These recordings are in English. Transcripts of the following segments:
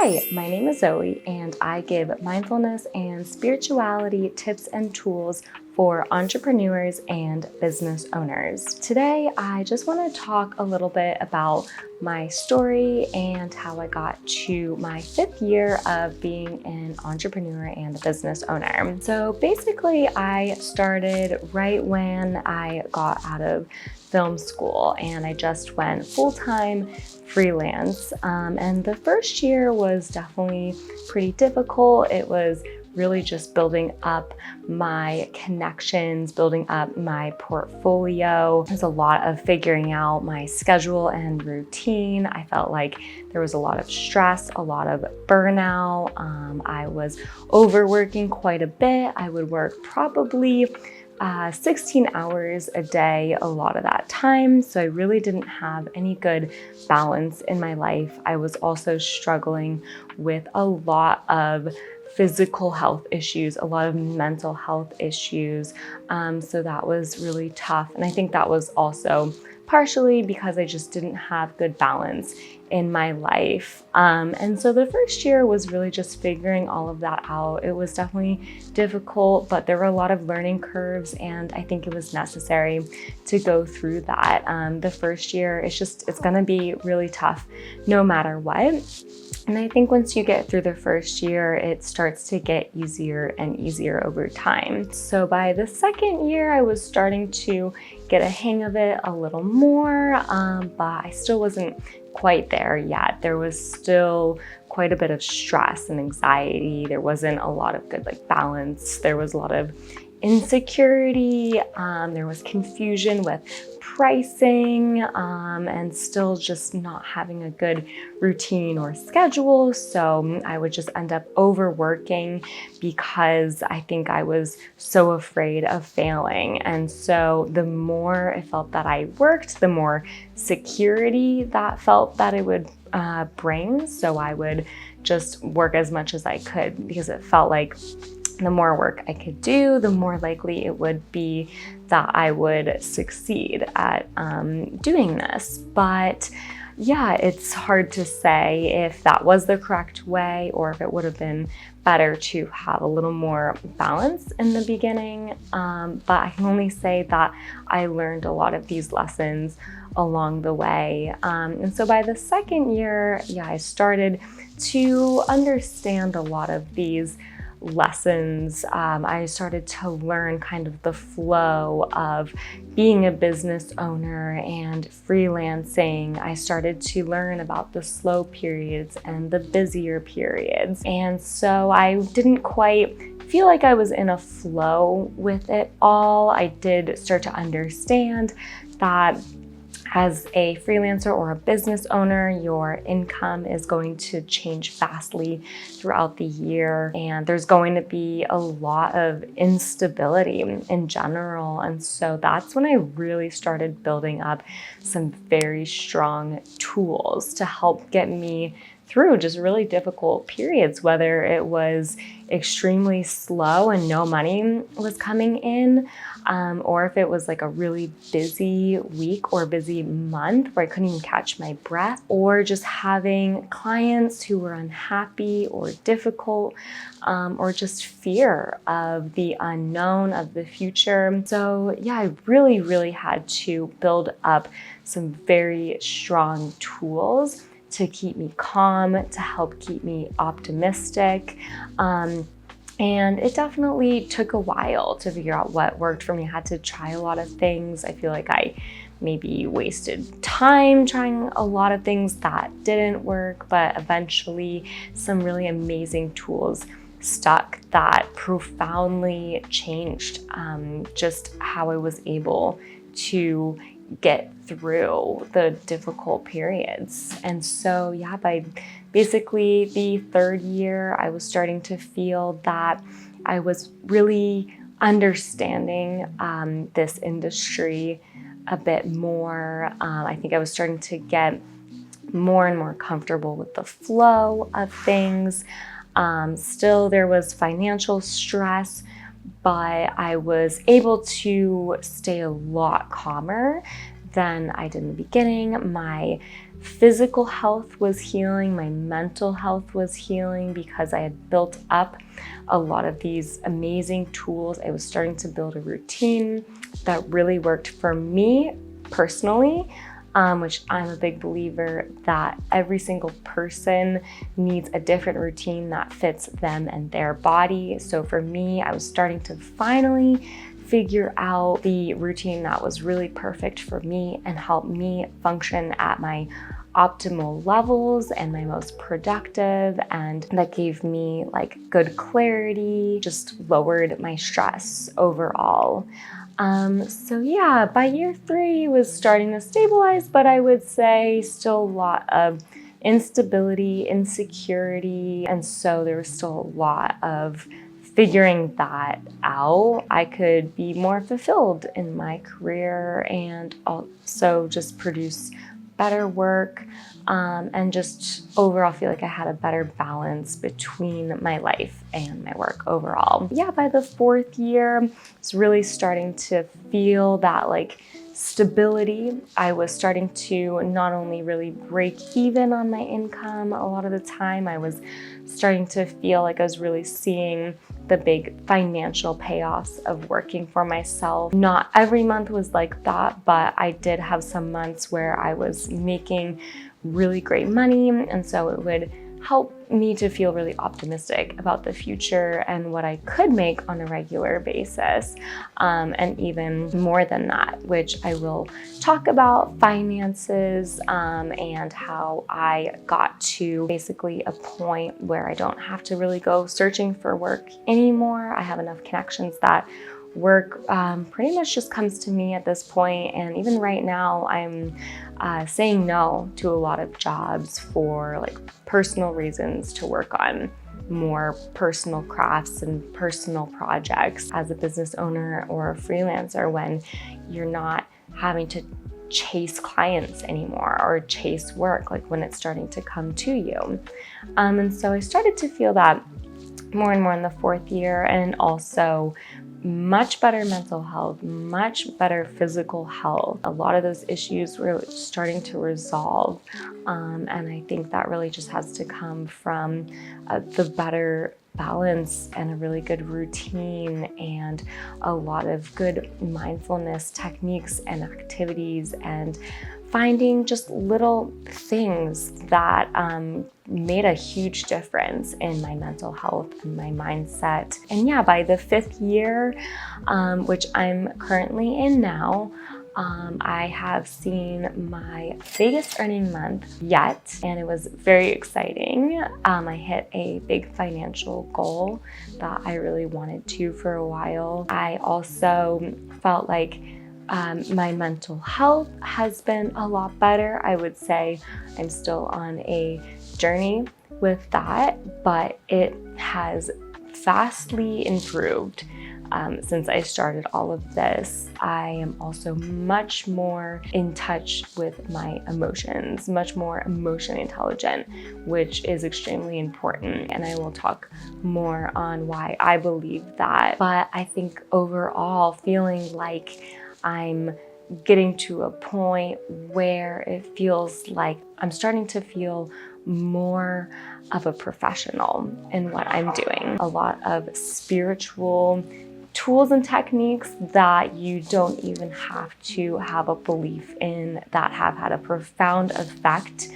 Hi, my name is Zoe, and I give mindfulness and spirituality tips and tools for entrepreneurs and business owners. Today, I just want to talk a little bit about my story and how I got to my 5th year of being an entrepreneur and a business owner. So basically, I started right when I got out of film school and I just went full-time freelance. And the first year was definitely pretty difficult. It was really just building up my connections, building up my portfolio. There's a lot of figuring out my schedule and routine. I felt like there was a lot of stress, a lot of burnout. I was overworking quite a bit. I would work probably 16 hours a day a lot of that time. So I really didn't have any good balance in my life. I was also struggling with a lot of physical health issues, a lot of mental health issues. So that was really tough. And I think that was also partially because I just didn't have good balance in my life. And so the first year was really just figuring all of that out. It was definitely difficult, but there were a lot of learning curves, and I think it was necessary to go through that. The first year, it's gonna be really tough no matter what. And I think once you get through the first year, it starts to get easier and easier over time. So by the second year, I was starting to get a hang of it a little more, but I still wasn't quite there yet. There was still quite a bit of stress and anxiety. There wasn't a lot of good balance. There was a lot of insecurity. There was confusion with pricing, and still just not having a good routine or schedule. So I would just end up overworking because I think I was so afraid of failing. And so the more I felt that I worked, the more security that felt that it would bring. So I would just work as much as I could because it felt like the more work I could do, the more likely it would be that I would succeed at doing this. But yeah, it's hard to say if that was the correct way or if it would have been better to have a little more balance in the beginning. But I can only say that I learned a lot of these lessons along the way. And so by the second year, I started to understand a lot of these lessons. I started to learn kind of the flow of being a business owner and freelancing. I started to learn about the slow periods and the busier periods. And so I didn't quite feel like I was in a flow with it all. I did start to understand that as a freelancer or a business owner, your income is going to change vastly throughout the year, and there's going to be a lot of instability in general. And so that's when I really started building up some very strong tools to help get me through just really difficult periods, whether it was extremely slow and no money was coming in, or if it was like a really busy week or busy month where I couldn't even catch my breath, or just having clients who were unhappy or difficult, or just fear of the unknown, of the future. So I really had to build up some very strong tools to keep me calm, to help keep me optimistic. And it definitely took a while to figure out what worked for me. I had to try a lot of things. I feel like I maybe wasted time trying a lot of things that didn't work, but eventually some really amazing tools stuck that profoundly changed just how I was able to get through the difficult periods. And so by basically the 3rd year, I was starting to feel that I was really understanding this industry a bit more. I think I was starting to get more and more comfortable with the flow of things. Still, there was financial stress, but I was able to stay a lot calmer than I did in the beginning. My physical health was healing, my mental health was healing because I had built up a lot of these amazing tools. I was starting to build a routine that really worked for me personally, which I'm a big believer that every single person needs a different routine that fits them and their body. So for me, I was starting to finally figure out the routine that was really perfect for me and help me function at my optimal levels and my most productive, and that gave me like good clarity, just lowered my stress overall. So yeah, by year 3 it was starting to stabilize, but I would say still a lot of instability, insecurity, and so there was still a lot of figuring that out. I could be more fulfilled in my career and also just produce better work, and just overall feel like I had a better balance between my life and my work overall. Yeah, by the 4th year, I was really starting to feel that like stability. I was starting to not only really break even on my income, a lot of the time I was starting to feel like I was really seeing the big financial payoffs of working for myself. Not every month was like that, but I did have some months where I was making really great money, and so it would help me to feel really optimistic about the future and what I could make on a regular basis, and even more than that, which I will talk about finances, and how I got to basically a point where I don't have to really go searching for work anymore. I have enough connections that work pretty much just comes to me at this point, and even right now I'm saying no to a lot of jobs for like personal reasons, to work on more personal crafts and personal projects as a business owner or a freelancer, when you're not having to chase clients anymore or chase work, like when it's starting to come to you. And so I started to feel that more and more in the 4th year, and also much better mental health, much better physical health. A lot of those issues were starting to resolve, and I think that really just has to come from the better balance and a really good routine and a lot of good mindfulness techniques and activities, and finding just little things that made a huge difference in my mental health and my mindset. And yeah, by the 5th year, which I'm currently in now, I have seen my biggest earning month yet, and it was very exciting. I hit a big financial goal that I really wanted to for a while. I also felt like my mental health has been a lot better. I would say I'm still on a journey with that, but it has vastly improved since I started all of this. I am also much more in touch with my emotions, much more emotionally intelligent, which is extremely important. And I will talk more on why I believe that. But I think overall, feeling like I'm getting to a point where it feels like I'm starting to feel more of a professional in what I'm doing. A lot of spiritual tools and techniques that you don't even have to have a belief in, that have had a profound effect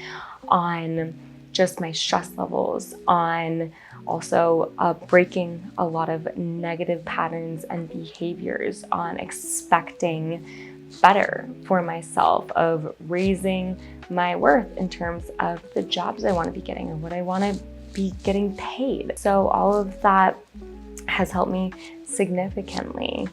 on just my stress levels, on also breaking a lot of negative patterns and behaviors, on expecting better for myself, of raising my worth in terms of the jobs I want to be getting and what I want to be getting paid. So all of that has helped me significantly.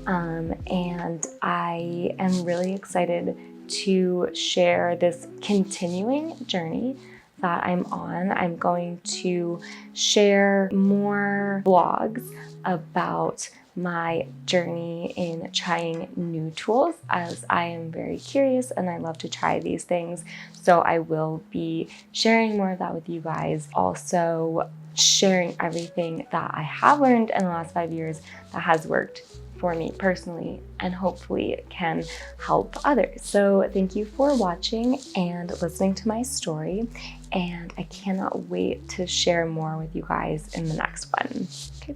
And I am really excited to share this continuing journey that I'm on. I'm going to share more vlogs about my journey in trying new tools, as I am very curious and I love to try these things. So I will be sharing more of that with you guys. Also sharing everything that I have learned in the last 5 years that has worked for me personally, and hopefully it can help others. So thank you for watching and listening to my story, and I cannot wait to share more with you guys in the next one. Okay,